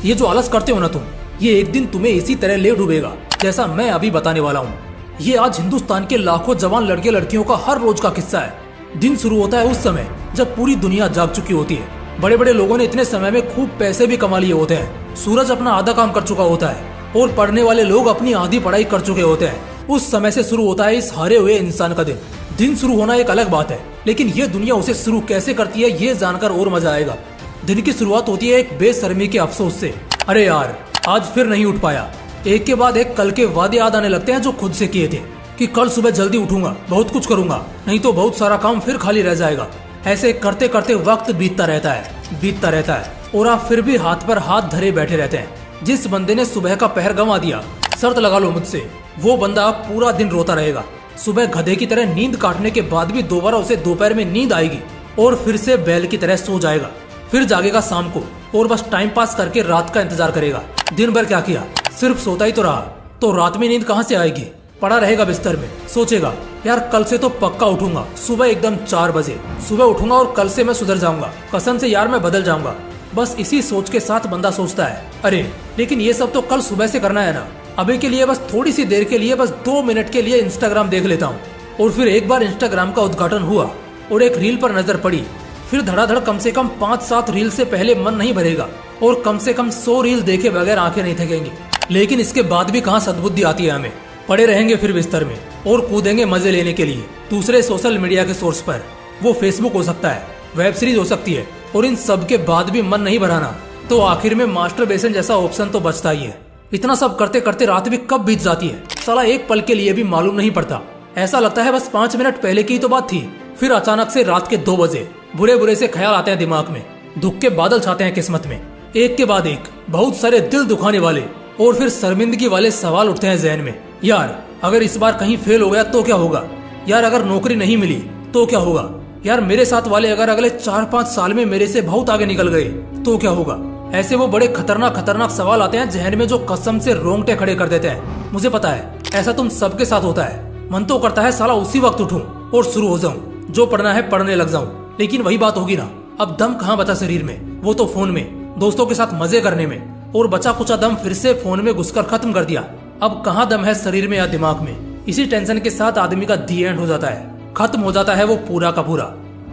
ये जो आलस करते हो ना तुम, ये एक दिन तुम्हें इसी तरह ले डूबेगा जैसा मैं अभी बताने वाला हूँ। ये आज हिंदुस्तान के लाखों जवान लड़के लड़कियों का हर रोज का किस्सा है। दिन शुरू होता है उस समय जब पूरी दुनिया जाग चुकी होती है। बड़े बड़े लोगों ने इतने समय में खूब पैसे भी कमा लिए होते हैं। सूरज अपना आधा काम कर चुका होता है और पढ़ने वाले लोग अपनी आधी पढ़ाई कर चुके होते हैं। उस समय से शुरू होता है इस हारे हुए इंसान का दिन। दिन शुरू होना एक अलग बात है, लेकिन ये दुनिया उसे शुरू कैसे करती है ये जानकर और मजा आएगा। दिन की शुरुआत होती है एक बेशर्मी के अफसोस से। अरे यार, आज फिर नहीं उठ पाया। एक के बाद एक कल के वादे याद आने लगते हैं जो खुद से किए थे कि कल सुबह जल्दी उठूंगा, बहुत कुछ करूंगा, नहीं तो बहुत सारा काम फिर खाली रह जाएगा। ऐसे करते करते वक्त बीतता रहता है और आप फिर भी हाथ पर हाथ धरे बैठे रहते हैं। जिस बंदे ने सुबह का पहर गंवा दिया, शर्त लगा लो मुझसे, वो बंदा अब पूरा दिन रोता रहेगा। सुबह गधे की तरह नींद काटने के बाद भी दोबारा उसे दोपहर में नींद आएगी और फिर से बैल की तरह सो जाएगा। फिर जागेगा शाम को और बस टाइम पास करके रात का इंतजार करेगा। दिन भर क्या किया, सिर्फ सोता ही तो रहा, तो रात में नींद कहाँ से आएगी। पड़ा रहेगा बिस्तर में, सोचेगा यार कल से तो पक्का उठूंगा, सुबह एकदम 4 बजे सुबह उठूंगा और कल से मैं सुधर जाऊंगा, कसम से यार मैं बदल जाऊंगा। बस इसी सोच के साथ बंदा सोचता है, अरे लेकिन ये सब तो कल सुबह से करना है ना। अभी के लिए बस थोड़ी सी देर के लिए, बस 2 मिनट के लिए इंस्टाग्राम देख लेता हूँ। और फिर एक बार इंस्टाग्राम का उद्घाटन हुआ और एक रील पर नजर पड़ी। फिर धड़ाधड़ कम से कम 5-7 रील से पहले मन नहीं भरेगा और कम से कम 100 रील देखे बगैर आंखें नहीं थकेंगी। लेकिन इसके बाद भी कहाँ सद्बुद्धि आती है हमें। पड़े रहेंगे फिर बिस्तर में और कूदेंगे मजे लेने के लिए दूसरे सोशल मीडिया के सोर्स पर। वो फेसबुक हो सकता है, वेब सीरीज हो सकती है, और इन सब के बाद भी मन नहीं भराना तो आखिर में मास्टरबेशन जैसा ऑप्शन तो बचता ही है। इतना सब करते करते रात भी कब बीत जाती है साला एक पल के लिए भी मालूम नहीं पड़ता। ऐसा लगता है बस 5 मिनट पहले की तो बात थी। फिर अचानक से रात के 2 बजे बुरे बुरे से ख्याल आते हैं दिमाग में, दुख के बादल छाते हैं किस्मत में। एक के बाद एक बहुत सारे दिल दुखाने वाले और फिर शर्मिंदगी वाले सवाल उठते हैं जहन में। यार अगर इस बार कहीं फेल हो गया तो क्या होगा, यार अगर नौकरी नहीं मिली तो क्या होगा, यार मेरे साथ वाले अगर अगले 4-5 साल में मेरे से बहुत आगे निकल गए तो क्या होगा। ऐसे वो बड़े खतरनाक सवाल आते हैं जहन में जो कसम से रोंगटे खड़े कर देते हैं। मुझे पता है ऐसा तुम सबके साथ होता है। मन तो करता है साला उसी वक्त उठूं और शुरू हो जाऊं, जो पढ़ना है पढ़ने लग जाऊं, लेकिन वही बात होगी ना, अब दम कहाँ बचा शरीर में, वो तो फोन में, दोस्तों के साथ मजे करने में, और बचा कुचा दम फिर से फोन में घुसकर खत्म कर दिया। अब कहाँ दम है शरीर में या दिमाग में। इसी टेंशन के साथ आदमी का दी एंड हो जाता है, खत्म हो जाता है वो पूरा का पूरा।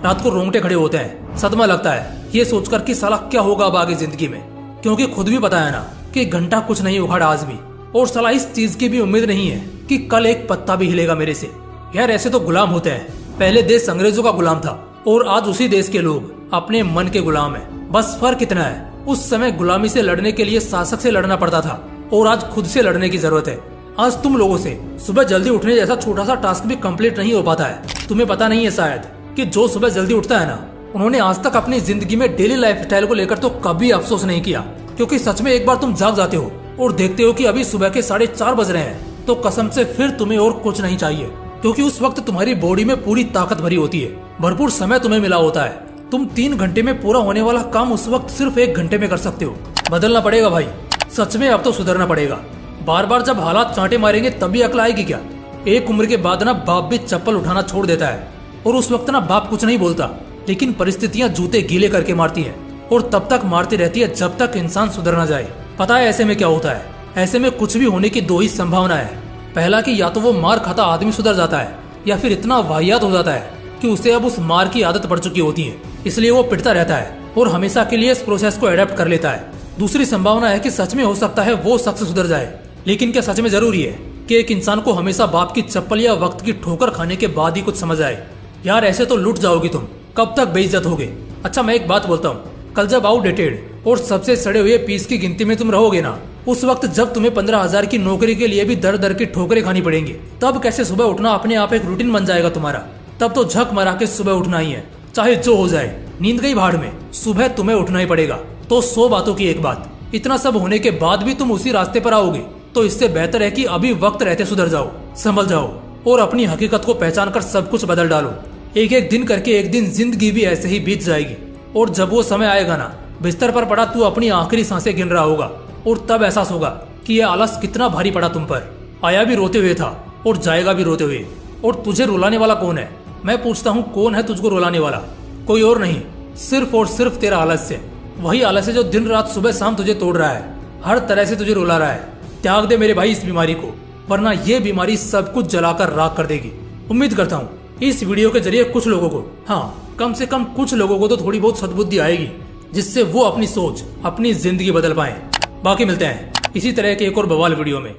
रात को रोंगटे खड़े होते हैं, सदमा लगता है ये सोचकर कि साला क्या होगा अब आगे जिंदगी में, क्योंकि खुद भी पता है ना कि घंटा कुछ नहीं उखाड़ा आज भी, और साला इस चीज की भी उम्मीद नहीं है कि कल एक पत्ता भी हिलेगा मेरे से। यार ऐसे तो गुलाम होते हैं। पहले देश अंग्रेजों का गुलाम था और आज उसी देश के लोग अपने मन के गुलाम हैं। बस फर्क इतना है, उस समय गुलामी से लड़ने के लिए शासक से लड़ना पड़ता था और आज खुद से लड़ने की जरूरत है। आज तुम लोगों से सुबह जल्दी उठने जैसा छोटा सा टास्क भी कंप्लीट नहीं हो पाता है। तुम्हें पता नहीं है शायद कि जो सुबह जल्दी उठता है ना, उन्होंने आज तक अपनी जिंदगी में डेली लाइफस्टाइल को लेकर तो कभी अफसोस नहीं किया। क्योंकि सच में एक बार तुम जाग जाते हो और देखते हो कि अभी सुबह के 4:30 बज रहे हैं, तो कसम से फिर तुम्हें और कुछ नहीं चाहिए, क्योंकि उस वक्त तुम्हारी बॉडी में पूरी ताकत भरी होती है, भरपूर समय तुम्हें मिला होता है। तुम 3 घंटे में पूरा होने वाला काम उस वक्त सिर्फ 1 घंटे में कर सकते हो। बदलना पड़ेगा भाई, सच में अब तो सुधरना पड़ेगा। बार बार जब हालात चांटे मारेंगे तभी अकल आएगी क्या। एक उम्र के बाद ना बाप भी चप्पल उठाना छोड़ देता है और उस वक्त ना बाप कुछ नहीं बोलता, लेकिन परिस्थितियां जूते गीले करके मारती है और तब तक मारती रहती है जब तक इंसान सुधर ना जाए। पता है ऐसे में क्या होता है, ऐसे में कुछ भी होने की 2 ही संभावना है। पहला कि या तो वो मार खाता आदमी सुधर जाता है, या फिर इतना वाहियात हो जाता है कि उसे अब उस मार की आदत पड़ चुकी होती है, इसलिए वो पिटता रहता है और हमेशा के लिए इस प्रोसेस को एडेप्ट कर लेता है। दूसरी संभावना है कि सच में हो सकता है वो शख्स सुधर जाए, लेकिन क्या सच में जरूरी है कि एक इंसान को हमेशा बाप की चप्पल या वक्त की ठोकर खाने के बाद ही कुछ समझ आए। यार ऐसे तो लुट जाओगी तुम, कब तक बेइज्जत होगे। अच्छा मैं एक बात बोलता हूँ, कल जब आउटडेटेड और सबसे सड़े हुए पीस की गिनती में तुम रहोगे ना, उस वक्त जब तुम्हें 15,000 की नौकरी के लिए भी दर दर की ठोकरें खानी पड़ेंगी, तब कैसे सुबह उठना अपने आप एक रूटीन बन जाएगा तुम्हारा। तब तो झक मारा के सुबह उठना ही है, चाहे जो हो जाए। नींद गई भाड़ में, सुबह तुम्हें उठना ही पड़ेगा। तो 100 बातों की एक बात, इतना सब होने के बाद भी तुम उसी रास्ते पर आओगे, तो इससे बेहतर है कि अभी वक्त रहते सुधर जाओ, संभल जाओ और अपनी हकीकत को पहचान कर सब कुछ बदल डालो। एक एक दिन करके एक दिन जिंदगी भी ऐसे ही बीत जाएगी, और जब वो समय आएगा ना, बिस्तर पर पड़ा तू अपनी आखिरी सांसें गिन रहा होगा और तब एहसास होगा कि यह आलस कितना भारी पड़ा तुम पर। आया भी रोते हुए था और जाएगा भी रोते हुए। और तुझे रुलाने वाला कौन है? मैं पूछता हूँ, कौन है तुझको रुलाने वाला? कोई और नहीं, सिर्फ और सिर्फ तेरा आलस्य। वही आलस है जो दिन रात सुबह शाम तुझे तोड़ रहा है, हर तरह से तुझे रुला रहा है। त्याग दे मेरे भाई इस बीमारी को, वरना ये बीमारी सब कुछ जलाकर राख कर देगी। उम्मीद करता हूँ इस वीडियो के जरिए कुछ लोगों को, हाँ कम से कम कुछ लोगों को तो थोड़ी बहुत सद्बुद्धि आएगी, जिससे वो अपनी सोच, अपनी जिंदगी बदल पाए। बाकी मिलते हैं इसी तरह के एक और बवाल वीडियो में।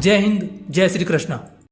जय हिंद, जय श्री कृष्णा।